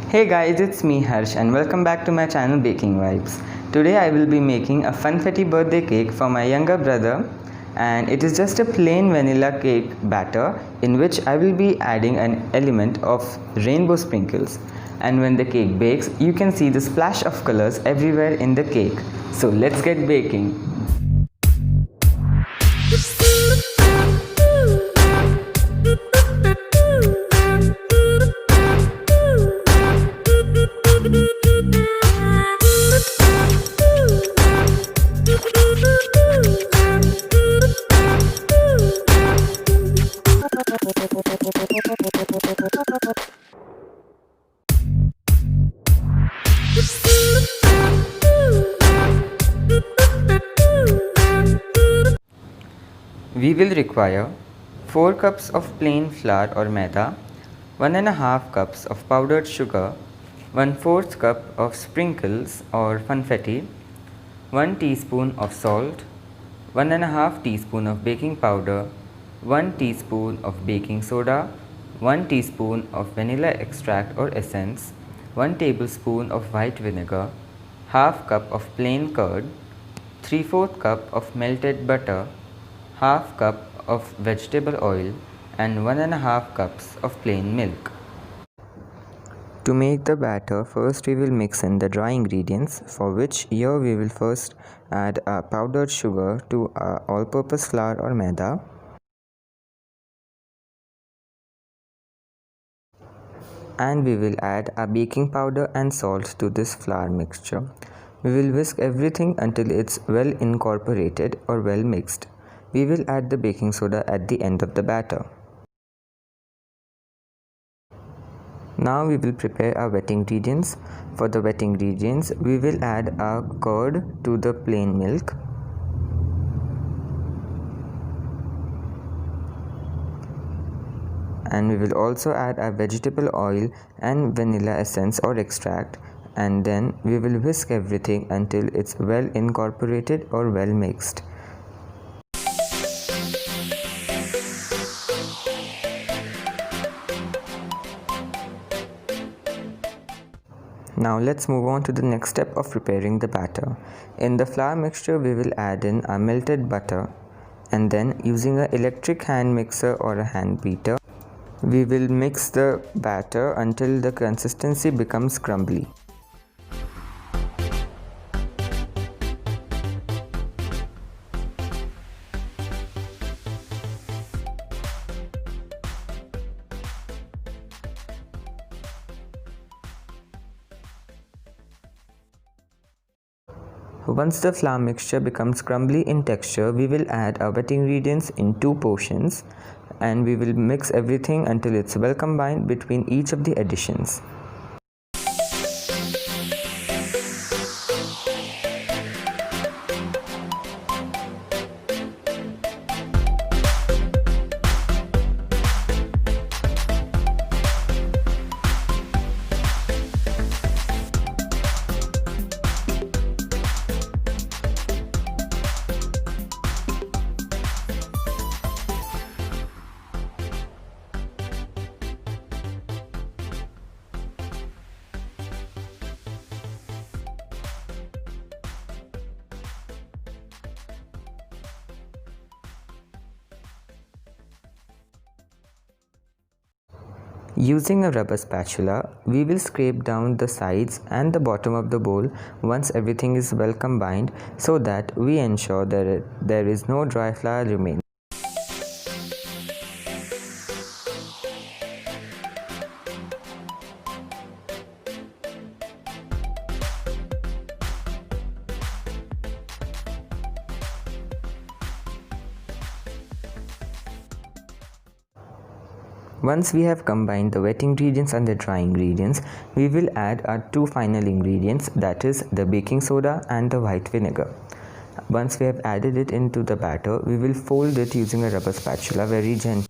Hey guys, it's me Harsh and welcome back to my channel Baking Vibes. Today I will be making a funfetti birthday cake for my younger brother, and it is just a plain vanilla cake batter in which I will be adding an element of rainbow sprinkles. And when the cake bakes, you can see the splash of colors everywhere in the cake. So let's get baking. We will require 4 cups of plain flour or maida, 1.5 cups of powdered sugar, 1/4 cup of sprinkles or funfetti, 1 teaspoon of salt, 1.5 teaspoon of baking powder, 1 teaspoon of baking soda, 1 teaspoon of vanilla extract or essence, 1 tablespoon of white vinegar, half cup of plain curd, 3/4 cup of melted butter, half cup of vegetable oil and 1.5 cups of plain milk. To make the batter, first we will mix in the dry ingredients, for which here we will first add powdered sugar to all-purpose flour or maida. And we will add a baking powder and salt to this flour mixture. We will whisk everything until it's well incorporated or well mixed. We will add the baking soda at the end of the batter. Now we will prepare our wet ingredients. For the wet ingredients, we will add a curd to the plain milk. And we will also add a vegetable oil and vanilla essence or extract, and then we will whisk everything until it's well incorporated or well mixed. Now let's move on to the next step of preparing the batter. In the flour mixture, we will add in a melted butter, and then using an electric hand mixer or a hand beater, we will mix the batter until the consistency becomes crumbly. Once the flour mixture becomes crumbly in texture, we will add our wet ingredients in 2 portions, and we will mix everything until it's well combined between each of the additions. Using a rubber spatula, we will scrape down the sides and the bottom of the bowl once everything is well combined, so that we ensure that there is no dry flour remaining. Once we have combined the wet ingredients and the dry ingredients, we will add our 2 final ingredients, that is the baking soda and the white vinegar. Once we have added it into the batter, we will fold it using a rubber spatula very gently.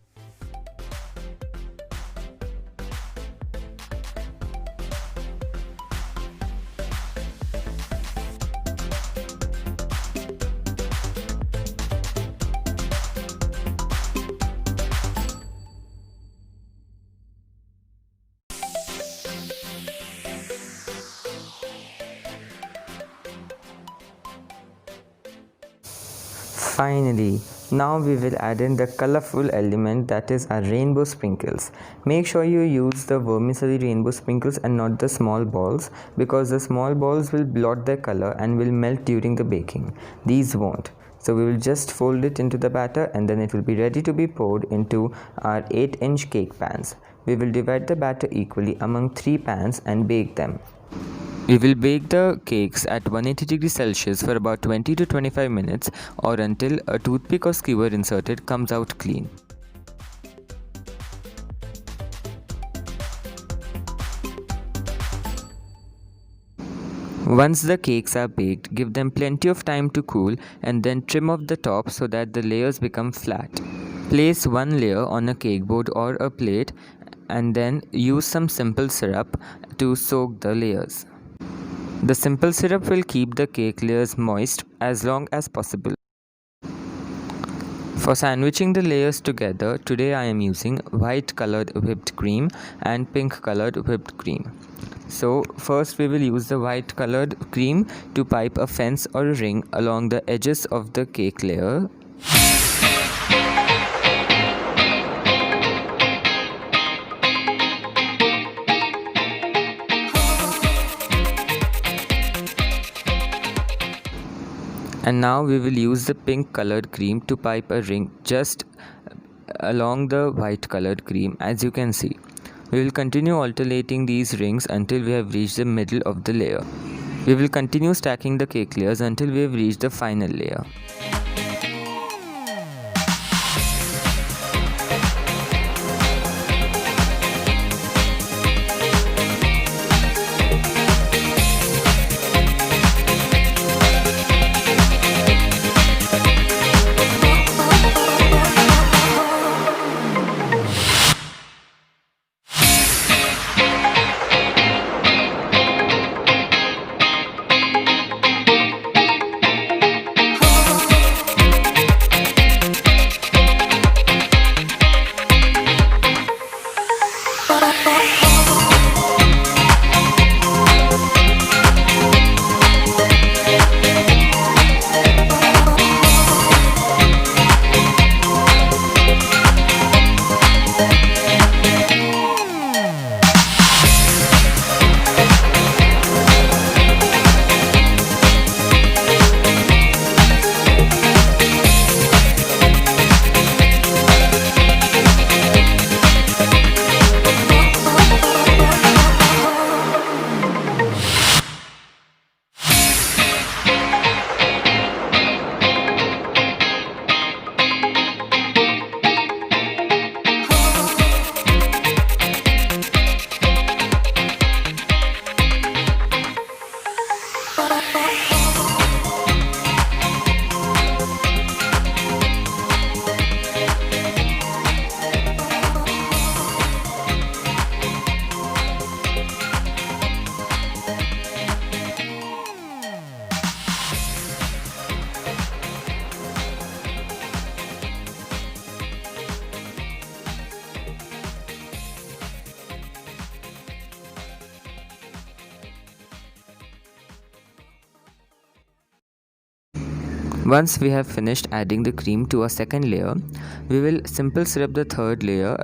Finally, now we will add in the colorful element, that is our rainbow sprinkles. Make sure you use the vermicelli rainbow sprinkles and not the small balls, because the small balls will blot the color and will melt during the baking. These won't. So we will just fold it into the batter and then it will be ready to be poured into our 8-inch cake pans. We will divide the batter equally among 3 pans and bake them. We will bake the cakes at 180 degrees Celsius for about 20 to 25 minutes or until a toothpick or skewer inserted comes out clean. Once the cakes are baked, give them plenty of time to cool and then trim off the top so that the layers become flat. Place one layer on a cake board or a plate and then use some simple syrup to soak the layers. The simple syrup will keep the cake layers moist as long as possible. For sandwiching the layers together, today I am using white colored whipped cream and pink colored whipped cream. So first we will use the white colored cream to pipe a fence or a ring along the edges of the cake layer. And now we will use the pink colored cream to pipe a ring just along the white colored cream, as you can see. We will continue alternating these rings until we have reached the middle of the layer. We will continue stacking the cake layers until we have reached the final layer. Once we have finished adding the cream to a second layer, we will simple syrup the third layer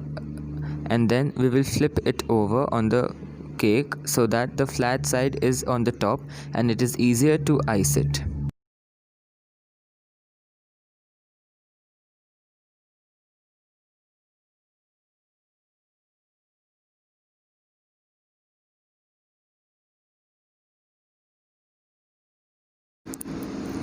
and then we will flip it over on the cake so that the flat side is on the top and it is easier to ice it.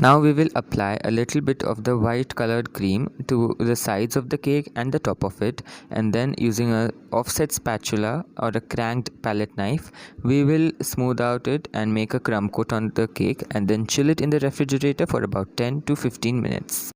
Now we will apply a little bit of the white colored cream to the sides of the cake and the top of it, and then using a offset spatula or a cranked palette knife, we will smooth out it and make a crumb coat on the cake and then chill it in the refrigerator for about 10 to 15 minutes.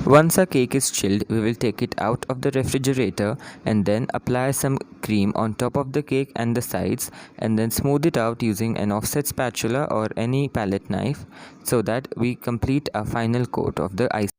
Once our cake is chilled, we will take it out of the refrigerator and then apply some cream on top of the cake and the sides, and then smooth it out using an offset spatula or any palette knife so that we complete our final coat of the ice.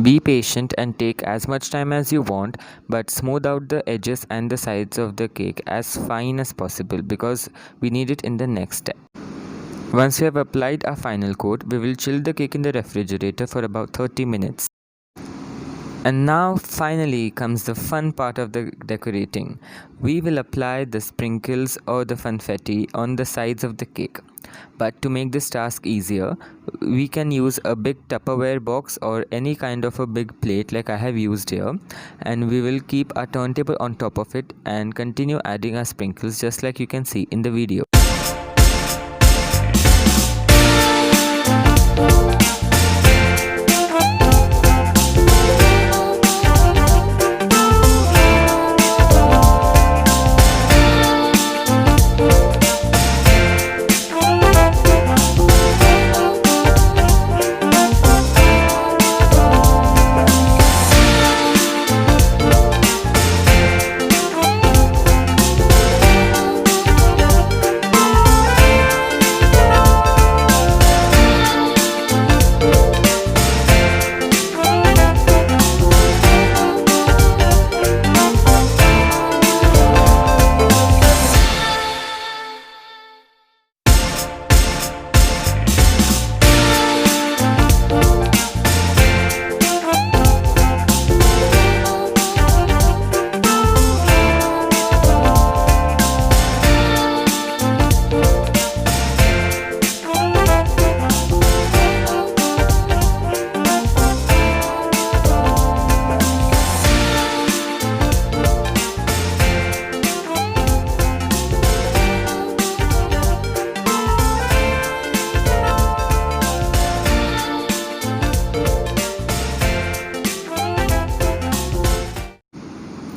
Be patient and take as much time as you want, but smooth out the edges and the sides of the cake as fine as possible because we need it in the next step. Once we have applied our final coat, we will chill the cake in the refrigerator for about 30 minutes. And now finally comes the fun part of the decorating. We will apply the sprinkles or the funfetti on the sides of the cake. But to make this task easier, we can use a big Tupperware box or any kind of a big plate like I have used here, and we will keep our turntable on top of it and continue adding our sprinkles just like you can see in the video.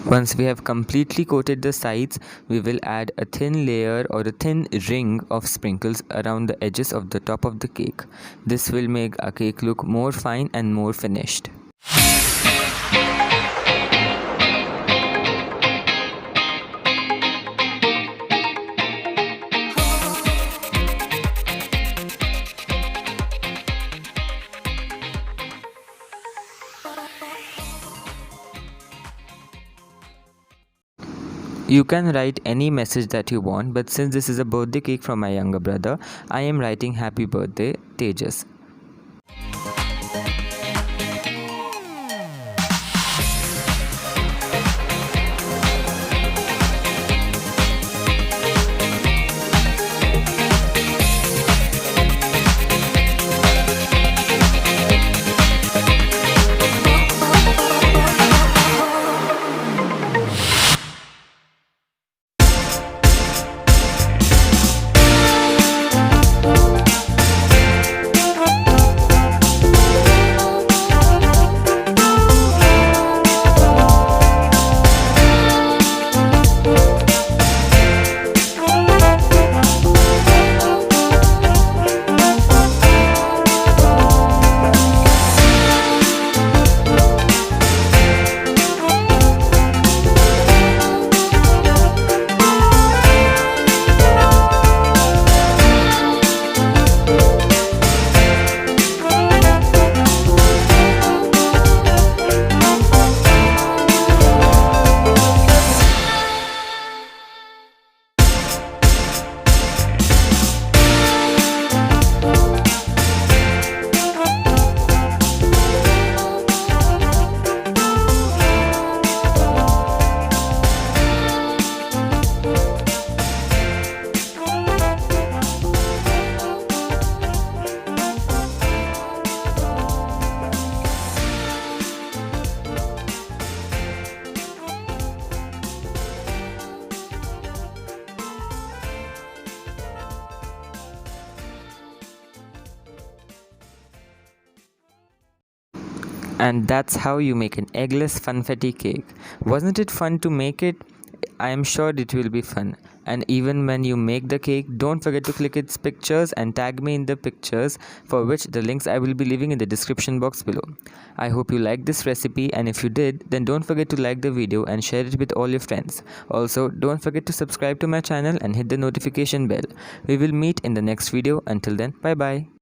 Once we have completely coated the sides, we will add a thin layer or a thin ring of sprinkles around the edges of the top of the cake. This will make our cake look more fine and more finished. You can write any message that you want, but since this is a birthday cake from my younger brother, I am writing happy birthday, Tejas. And that's how you make an eggless funfetti cake. Wasn't it fun to make it? I am sure it will be fun. And even when you make the cake, don't forget to click its pictures and tag me in the pictures, for which the links I will be leaving in the description box below. I hope you liked this recipe, and if you did, then don't forget to like the video and share it with all your friends. Also, don't forget to subscribe to my channel and hit the notification bell. We will meet in the next video. Until then, bye bye.